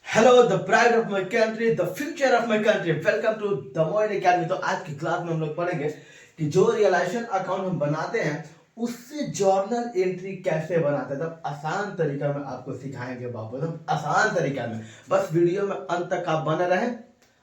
Hello the pride of my country, the future of my country, welcome to the Moin academy. तो आज की class में हम लोग पढ़ेंगे कि जो रियलाइजेशन अकाउंट हम बनाते हैं उससे जर्नल एंट्री कैसे बनाते हैं। एकदम आसान तरीका में आपको सिखाएंगे बाबू, एकदम आसान तरीका में। बस वीडियो में अंत तक आप बने रहें,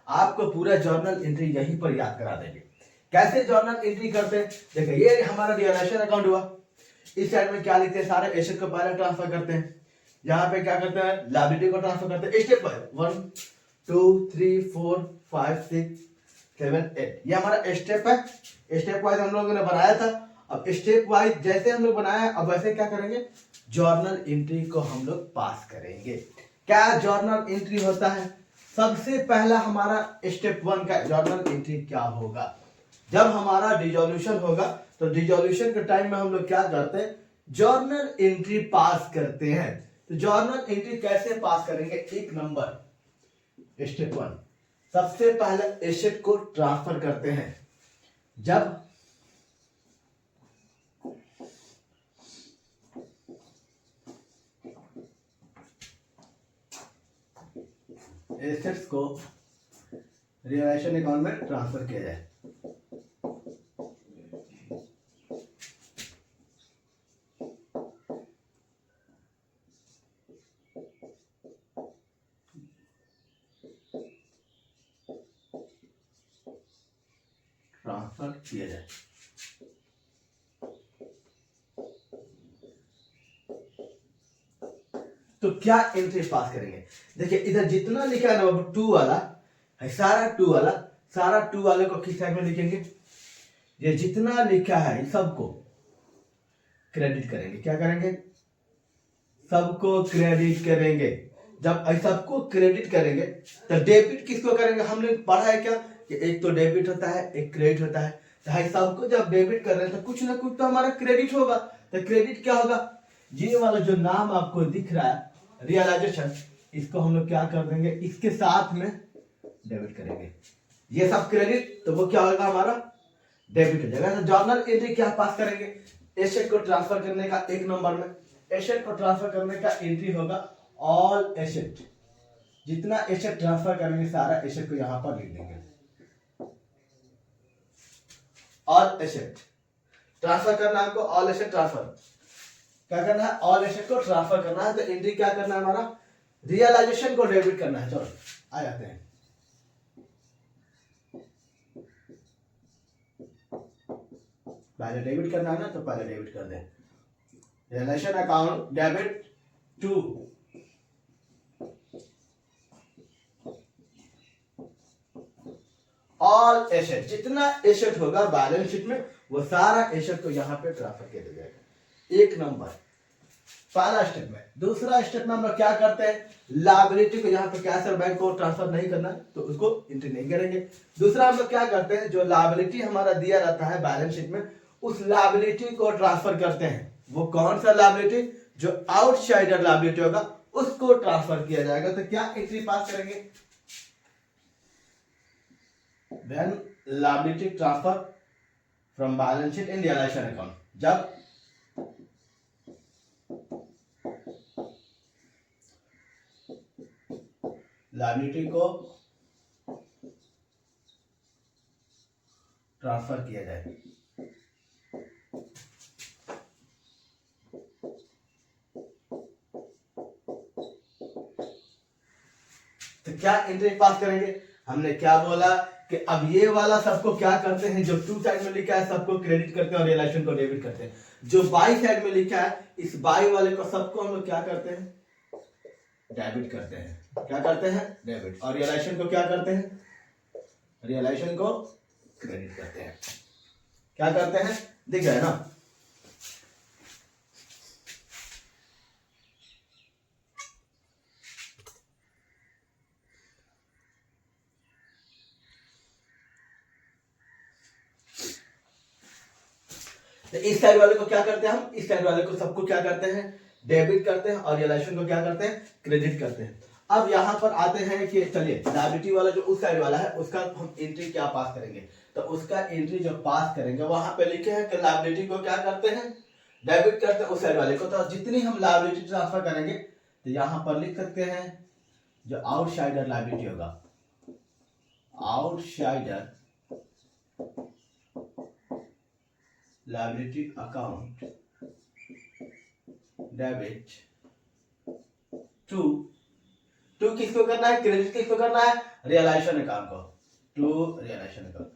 आपको पूरा जर्नल एंट्री यहीं पर याद करा देंगे। कैसे जर्नल एंट्री करते हैं, देखिए ये हमारा रियलाइजेशन अकाउंट हुआ। इस साइड में क्या लिखते हैं, सारे एसेट को पहले ट्रांसफर करते हैं। यहाँ पे क्या करते हैं, लायबिलिटी को ट्रांसफर करते हैं स्टेप बाय 1 2 3 4 5 6 7 8। ये हमारा स्टेप है। स्टेप वाइज हम लोगों ने बनाया था। अब स्टेप वाइज जैसे हम लोग बनाया, अब वैसे क्या करेंगे, जर्नल एंट्री को हम लोग पास करेंगे। क्या जर्नल एंट्री होता है, सबसे पहला हमारा स्टेप 1 का जर्नल एंट्री क्या होगा। जब हमारा डिसोल्यूशन होगा तो डिसोल्यूशन के टाइम में हम लोग क्या करते हैं, जर्नल एंट्री पास करते हैं। तो जर्नल एंट्री कैसे पास करेंगे, एक नंबर स्टेप 1, सबसे पहले एसेट को ट्रांसफर करते हैं। जब एसेट्स को रियलाइजेशन अकाउंट में ट्रांसफर किया जाए, ट्रांसफर किया जाए। तो क्या एंट्री पास करेंगे, देखिए इधर जितना लिखा है ना बाबू 2 वाला है, सारा 2 वाला, सारा 2 वाले को किस साइड में लिखेंगे, ये जितना लिखा है सबको क्रेडिट करेंगे। क्या करेंगे, सबको क्रेडिट करेंगे। जब सबको क्रेडिट करेंगे तो डेबिट किसको करेंगे, हमने पढ़ा है क्या कि एक तो डेबिट होता है, एक क्रेडिट होता है। तो सबको जब डेबिट कर रहे हैं तो कुछ ना कुछ तो हमारा क्रेडिट होगा। तो क्रेडिट क्या होगा, ये वाला जो नाम आपको दिख रहा है रियलाइजेशन, इसको हम लोग क्या कर देंगे, इसके साथ में डेबिट करेंगे। ये सब क्रेडिट, तो वो क्या होगा, हमारा डेबिट हो जाएगा। तो जर्नल एंट्री क्या पास करेंगे, एसेट को ट्रांसफर करने का एक नंबर में, एसेट को ट्रांसफर करने का एंट्री होगा ऑल एसेट। जितना एसेट ट्रांसफर करेंगे सारा एसेट को यहां पर लिख देंगे। ऑल एसेट ट्रांसफर करना है हमको, ऑल एसेट ट्रांसफर क्या करना है, ऑल एसेट को ट्रांसफर करना है। तो एंट्री क्या करना है, हमारा रियलाइजेशन को डेबिट करना है। चलो आ जाते हैं, पहले डेबिट करना है ना, तो पहले डेबिट कर दें। Realisation account debit to all asset. जितना एसेट होगा बैलेंस शीट में वो सारा एसेट को यहां पे ट्रांसफर किया जाएगा। एक नंबर पहला स्टेप में। दूसरा स्टेप में हम लोग क्या करते हैं, लायबिलिटी को यहाँ पे कैश और बैंक को ट्रांसफर नहीं करना है तो उसको एंट्री नहीं करेंगे। दूसरा हम लोग क्या करते हैं, जो लायबिलिटी हमारा दिया रहता है बैलेंस शीट में, उस लायबिलिटी को ट्रांसफर करते हैं। वो कौन सा लायबिलिटी, जो आउटसाइडर लायबिलिटी होगा उसको ट्रांसफर किया जाएगा। तो क्या एंट्री पास करेंगे, When liability transfer from balance sheet in realization account, जब लायबिलिटी को ट्रांसफर किया जाए। तो क्या एंट्री पास करेंगे, हमने क्या बोला कि अब ये वाला सबको क्या करते हैं, जो 2 साइड में लिखा है सबको क्रेडिट करते हैं और रियलाइजेशन को डेबिट करते हैं। जो बाई साइड में लिखा है इस बाई वाले को सबको हम लोग क्या करते हैं, डेबिट करते हैं। क्या करते हैं, डेबिट। और रियलाइजेशन को क्या करते हैं, रियलाइजेशन को क्रेडिट करते हैं। क्या करते हैं, दिख रहा है ना। तो इस साइड वाले को क्या करते हैं, हम इस साइड वाले को सबको क्या करते हैं, डेबिट करते हैं और रियलाइजेशन को क्या करते हैं, क्रेडिट करते हैं। अब यहां पर आते हैं कि चलिए लायबिलिटी वाला जो उस साइड वाला है उसका हम एंट्री क्या पास करेंगे। तो उसका एंट्री जो पास करेंगे वहां पे लिखे हैं कि लायबिलिटी को क्या करते हैं, डेबिट करते हैं उस साइड वाले को। तो जितनी हम लायबिलिटी ट्रांसफर करेंगे तो यहां पर लिख सकते हैं जो आउटसाइडर लायबिलिटी होगा, outsider liability account debit to किसको करना है, क्रेडिट किसको करना है, रियलाइजेशन अकाउंट को, टू रियलाइजेशन अकाउंट।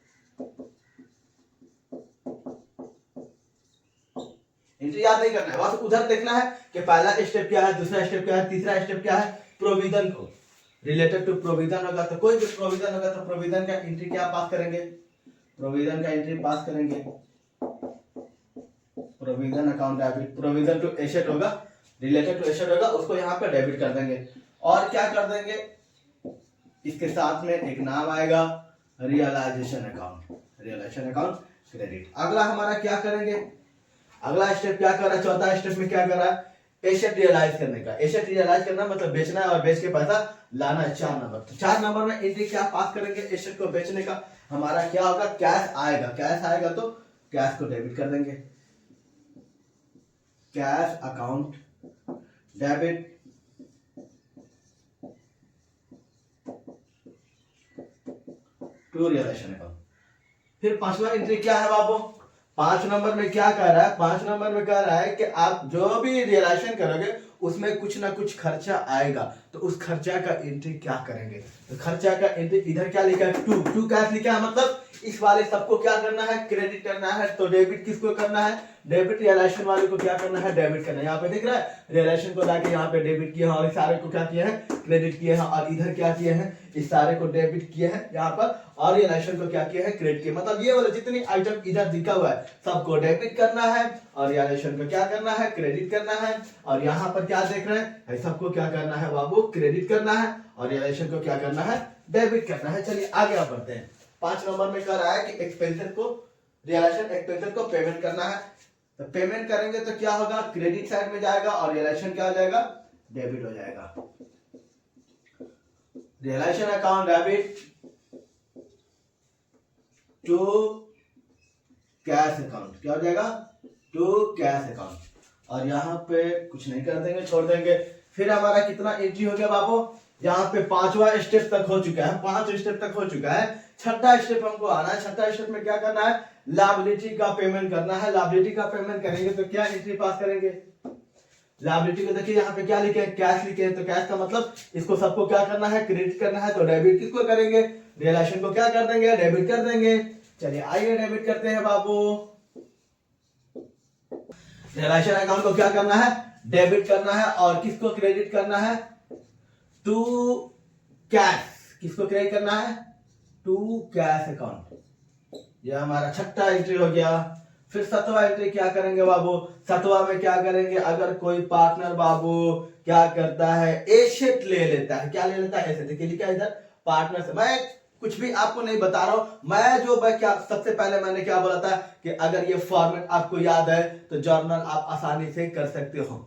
एंट्री याद नहीं करना है, बस उधर देखना है कि पहला स्टेप क्या है, दूसरा स्टेप क्या है, तीसरा स्टेप क्या है, प्रोविजन को रिलेटेड टू प्रोविजन होगा तो कोई भी प्रोविजन होगा तो प्रोविजन का एंट्री क्या पास करेंगे, प्रोविजन का एंट्री पास करेंगे, provision account debit, provision to asset होगा, रिलेटेड टू एसेट होगा, उसको यहाँ पे डेबिट कर देंगे। और क्या कर देंगे, इसके साथ में एक नाम आएगा realisation account, realisation account credit. अगला हमारा क्या करेंगे, अगला स्टेप क्या कर रहा है, चौथा स्टेप में क्या कर रहा है, एसेट रियलाइज करने का। एसेट रियलाइज करना मतलब बेचना है और बेच के पैसा लाना है। 4 नंबर, तो 4 नंबर में एंट्री क्या पास करेंगे, एसेट को बेचने का। हमारा क्या होगा, कैश आएगा, कैश आएगा तो कैश को डेबिट कर देंगे, cash account debit to realisation account. फिर पांचवा एंट्री क्या है बाबू, 5 नंबर में क्या कह रहा है, 5 नंबर में कह रहा है कि आप जो भी रियलाइजेशन करोगे उसमें कुछ ना कुछ खर्चा आएगा, तो उस खर्चा का एंट्री क्या करेंगे। तो खर्चा का एंट्री इधर क्या लिखा है, टू कैश लिखा है, मतलब इस वाले सबको क्या करना है, क्रेडिट करना है। तो डेबिट किसको करना है, डेबिट रियलाइजेशन वाले को क्या करना है, डेबिट करना है। यहाँ पे दिख रहा है रियलाइजेशन को लाके यहाँ पे डेबिट किए हैं और इस सारे को क्या किए हैं, क्रेडिट किए हैं, और इधर क्या किए हैं, इस सारे को डेबिट किए हैं यहाँ पर, और रियलाइजेशन को क्या किए हैं, क्रेडिट किए। मतलब ये वाले जितनी आइटम इधर दिखा हुआ है सबको डेबिट करना है और रियलाइजेशन को क्या करना है, क्रेडिट करना है। और यहाँ पर क्या देख रहे हैं, सबको क्या करना है बाबू, क्रेडिट करना है और रियलाइजेशन को क्या करना है, डेबिट करना है। चलिए आगे आप बढ़ते हैं। 5 नंबर में कह रहा है कि एक्सपेंसेस को, रियलाइजेशन एक्सपेंसेस को पेमेंट करना है। तो पेमेंट करेंगे तो क्या होगा, क्रेडिट साइड में जाएगा और रियलाइजेशन क्या हो जाएगा, डेबिट हो जाएगा। Realisation account debit to cash account, क्या हो जाएगा, टू कैश अकाउंट। और यहाँ पे कुछ नहीं कर देंगे, छोड़ देंगे। फिर हमारा कितना एंट्री हो गया बाबू, यहाँ पे 5वां स्टेप तक हो चुका है, 5 स्टेप तक हो चुका है। छठा स्टेप हमको आना है। छठा स्टेप में क्या करना है, लायबिलिटी का पेमेंट करना है। लायबिलिटी का पेमेंट करेंगे तो क्या एंट्री पास करेंगे, लायबिलिटी को देखिए यहाँ पे क्या लिखे हैं, कैश लिखे हैं। तो कैश का मतलब इसको सबको क्या करना है, क्रेडिट करना है। तो डेबिट किसको करेंगे, रियलाइजेशन को क्या कर देंगे, डेबिट कर देंगे। चलिए आइए डेबिट करते हैं बाबू। रियलाइजेशन अकाउंट को क्या करना है, डेबिट करना है, और किसको क्रेडिट करना है, टू कैश, किसको क्रेडिट करना है, टू कैश अकाउंट। ये हमारा छठा एंट्री हो गया। फिर 7वां एंट्री क्या करेंगे बाबू, 7वां में क्या करेंगे, अगर कोई पार्टनर बाबू क्या करता है, एसेट ले लेता है। क्या ले लेता है, एसेट। देखिए लिखा है इधर पार्टनर से। मैं कुछ भी आपको नहीं बता रहा हूं, मैं जो क्या सबसे पहले मैंने क्या बोला था कि अगर ये फॉर्मेट आपको याद है तो जर्नल आप आसानी से कर सकते हो।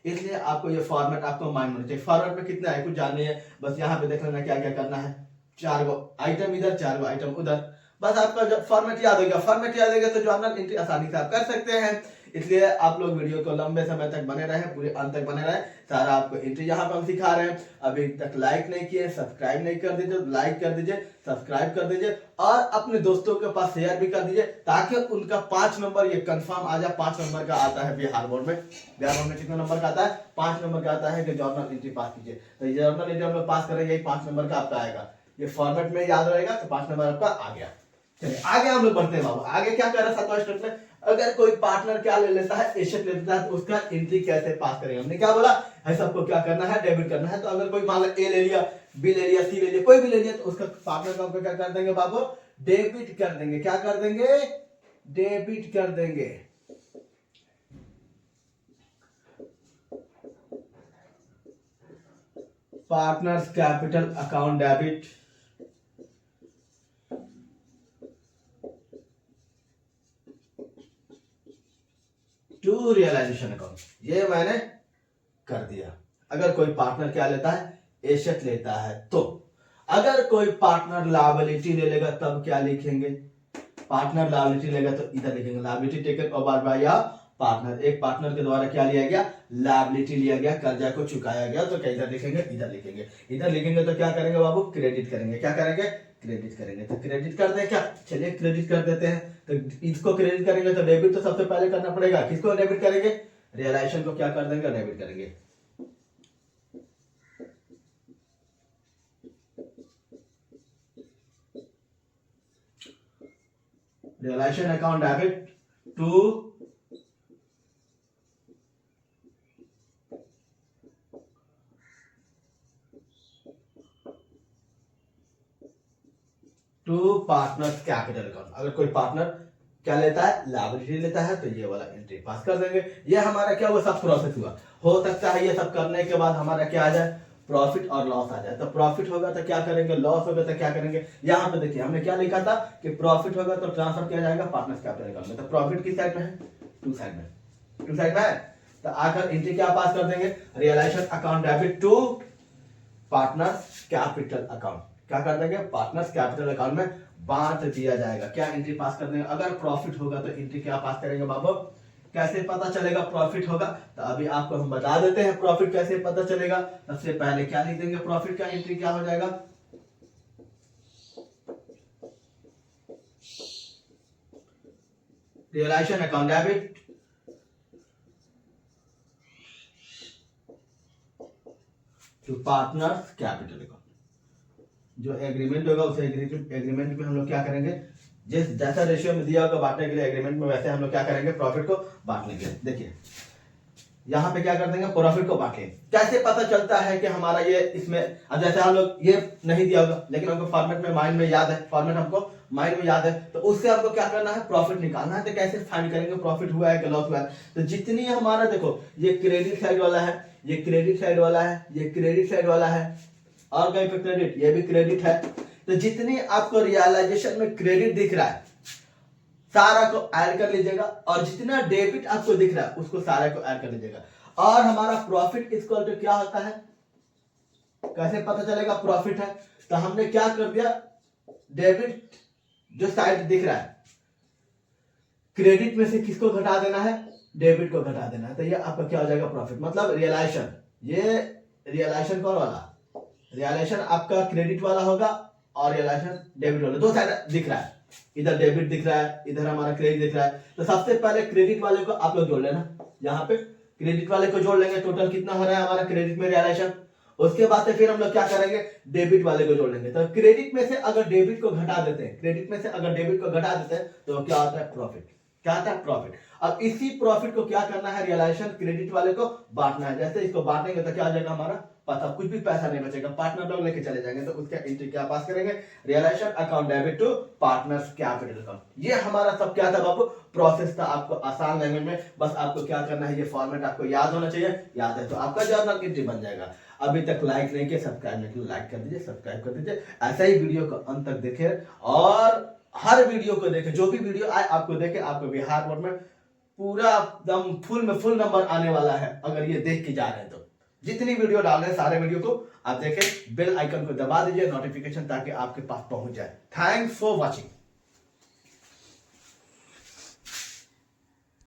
इसलिए आपको ये फॉर्मेट आपको माइंड होना चाहिए। फॉर्मेट में कितना है कुछ जाननी है, बस यहाँ पे देख लेना क्या क्या करना है। 4 गो आइटम इधर, 4 गो आइटम उधर, बस आपका जब फॉर्मेट याद हो गया, फॉर्मेट याद हो गया तो जर्नल एंट्री आसानी से आप कर सकते हैं। इसलिए आप लोग वीडियो को लंबे समय तक बने रहे, पूरे अंत तक बने रहे। सारा आपको एंट्री यहाँ पे हम सिखा रहे हैं। अभी तक लाइक नहीं किए, सब्सक्राइब नहीं कर दीजिए, लाइक कर दीजिए, सब्सक्राइब कर दीजिए और अपने दोस्तों के पास शेयर भी कर दीजिए, ताकि उनका 5 नंबर ये कंफर्म आ जाए। 5 नंबर का आता है बिहार बोर्ड में। बिहार बोर्ड में कितने नंबर का आता है, 5 नंबर का आता है कि जर्नल एंट्री पास कीजिए। तो जर्नल एंट्री हम लोग पास करेंगे, यही 5 नंबर का आपका आएगा। ये फॉर्मेट में याद रहेगा तो 5 नंबर आपका आ गया। चलिए आगे हम लोग बढ़ते हैं बाबू। आगे क्या कर रहा है 7वां स्टेप में, अगर कोई पार्टनर क्या ले लेता है, एसेट ले लेता है, तो उसका एंट्री कैसे पास करेंगे। हमने क्या बोला है, सबको क्या करना है, डेबिट करना है। तो अगर कोई मान लो ए ले लिया, बी ले लिया, सी ले लिया, कोई भी ले लिया, तो उसका पार्टनर को क्या कर देंगे बाबू, डेबिट कर देंगे। क्या कर देंगे, डेबिट कर देंगे। Partners capital account debit to realisation account. ये मैंने कर दिया। अगर कोई पार्टनर क्या लेता है, एसेट लेता है। तो अगर कोई पार्टनर लायबिलिटी ले लेगा तब क्या लिखेंगे, पार्टनर लायबिलिटी लेगा तो इधर लिखेंगे लायबिलिटी टेकन ओवर बाय या पार्टनर, एक पार्टनर के द्वारा क्या लिया गया, लायबिलिटी लिया गया, कर्जा को चुकाया गया। तो इधर लिखेंगे, इधर लिखेंगे, इधर लिखेंगे तो क्या करेंगे बाबू, क्रेडिट करेंगे। क्या करेंगे, क्रेडिट करेंगे। तो क्रेडिट कर दे क्या, चलिए क्रेडिट कर देते हैं। तो इसको क्रेडिट करेंगे तो डेबिट तो सबसे पहले करना पड़ेगा। किसको डेबिट करेंगे, रियलाइजेशन को क्या कर देंगे, डेबिट करेंगे। Realisation account debit to partners capital account. अगर कोई पार्टनर क्या लेता है, लायबिलिटी लेता है, तो ये वाला एंट्री पास कर देंगे। ये हमारा क्या हुआ, सब प्रोसेस हुआ। हो सकता है ये सब करने के बाद हमारा क्या आ जाए, प्रॉफिट और लॉस आ जाए। तो प्रॉफिट होगा तो क्या करेंगे, लॉस होगा तो क्या करेंगे। यहाँ पे देखिए हमने क्या लिखा था कि प्रॉफिट होगा तो ट्रांसफर किया जाएगा पार्टनर्स कैपिटल अकाउंट में। तो प्रॉफिट किस साइड में है, टू साइड में, टू साइड में है। तो आकर एंट्री क्या पास कर देंगे, realisation account debit to partners capital account. क्या कर देंगे, पार्टनर्स कैपिटल अकाउंट में बांट दिया जाएगा। क्या एंट्री पास कर देंगे, अगर प्रॉफिट होगा तो एंट्री क्या पास करेंगे बाबू। कैसे पता चलेगा प्रॉफिट होगा, तो अभी आपको हम बता देते हैं प्रॉफिट कैसे पता चलेगा। सबसे पहले क्या लिख देंगे, प्रॉफिट का एंट्री क्या हो जाएगा, realisation account debit to partners capital account. जो एग्रीमेंट होगा उस एग्रीमेंट में हम लोग क्या करेंगे, जिस जैसा रेशियो में दिया होगा बांटने के लिए एग्रीमेंट में, वैसे हम लोग क्या करेंगे, प्रॉफिट को बांट लेंगे। देखिए यहाँ पे क्या कर देंगे, प्रॉफिट को बांट लेंगे। कैसे पता चलता है कि हमारा ये इसमें, अब जैसे हम लोग ये नहीं दिया होगा लेकिन हमको फॉर्मेट में माइंड में याद है, फॉर्मेट हमको माइंड में याद है, तो उससे हमको क्या करना है, प्रॉफिट निकालना है। तो कैसे फाइंड करेंगे प्रॉफिट हुआ है कि लॉस हुआ है। तो जितनी हमारा देखो, ये क्रेडिट साइड वाला है, ये क्रेडिट साइड वाला है, ये क्रेडिट साइड वाला है, और कहीं पे क्रेडिट, ये भी क्रेडिट है। तो जितनी आपको रियलाइजेशन में क्रेडिट दिख रहा है सारा को ऐड कर लीजिएगा, और जितना डेबिट आपको दिख रहा है उसको सारे को ऐड कर लीजिएगा। और हमारा प्रॉफिट इक्वल टू क्या होता है, कैसे पता चलेगा प्रॉफिट है, तो हमने क्या कर दिया, डेबिट जो साइड दिख रहा है, क्रेडिट में से किसको घटा देना है, डेबिट को घटा देना है। तो ये आपका क्या हो जाएगा, प्रॉफिट। मतलब रियलाइजेशन, ये रियलाइजेशन कौन वाला, रियलाइजेशन आपका क्रेडिट वाला होगा और रियलाइजेशन डेबिट वाला, दो साइड दिख रहा है, इधर डेबिट दिख रहा है, इधर हमारा क्रेडिट दिख रहा है। तो सबसे पहले क्रेडिट वाले को आप लोग जोड़ लेना, यहाँ पे क्रेडिट वाले को जोड़ लेंगे। टोटल कितना हो रहा है हमारा क्रेडिट में रियलाइजेशन। उसके बाद से फिर हम लोग क्या करेंगे, डेबिट वाले को जोड़ लेंगे। तो क्रेडिट में से अगर डेबिट को घटा देते हैं, क्रेडिट में से अगर डेबिट को घटा देते हैं तो क्या होता है, प्रॉफिट। क्या आता है, प्रॉफिट। अब इसी प्रॉफिट को क्या करना है, रियलाइजेशन क्रेडिट वाले को बांटना है। जैसे इसको बांटेंगे तो क्या हो जाएगा हमारा, पता कुछ भी पैसा नहीं बचेगा, पार्टनर लोग लेके चले जाएंगे। तो उसका एंट्री क्या पास करेंगे, realisation account debit to partners capital account. ये हमारा सब क्या था बाबू, प्रोसेस था। आपको आसान लैंग्वेज में बस आपको क्या करना है, ये फॉर्मेट आपको याद होना चाहिए। याद है तो आपका जर्नल एंट्री बन जाएगा। अभी तक लाइक नहीं किया, सब्सक्राइब नहीं किया, लाइक कर दीजिए, सब्सक्राइब कर दीजिए। ऐसा ही वीडियो को अंत तक देखे और हर वीडियो को देखे, जो भी वीडियो आए आपको देखे। आपको बिहार बोर्ड में पूरा एकदम फुल नंबर आने वाला है अगर ये देख के जा रहे हैं तो। जितनी वीडियो डाल रहे हैं सारे वीडियो को आप देखें, बेल आइकन को दबा दीजिए नोटिफिकेशन, ताकि आपके पास पहुंच जाए। Thanks for watching.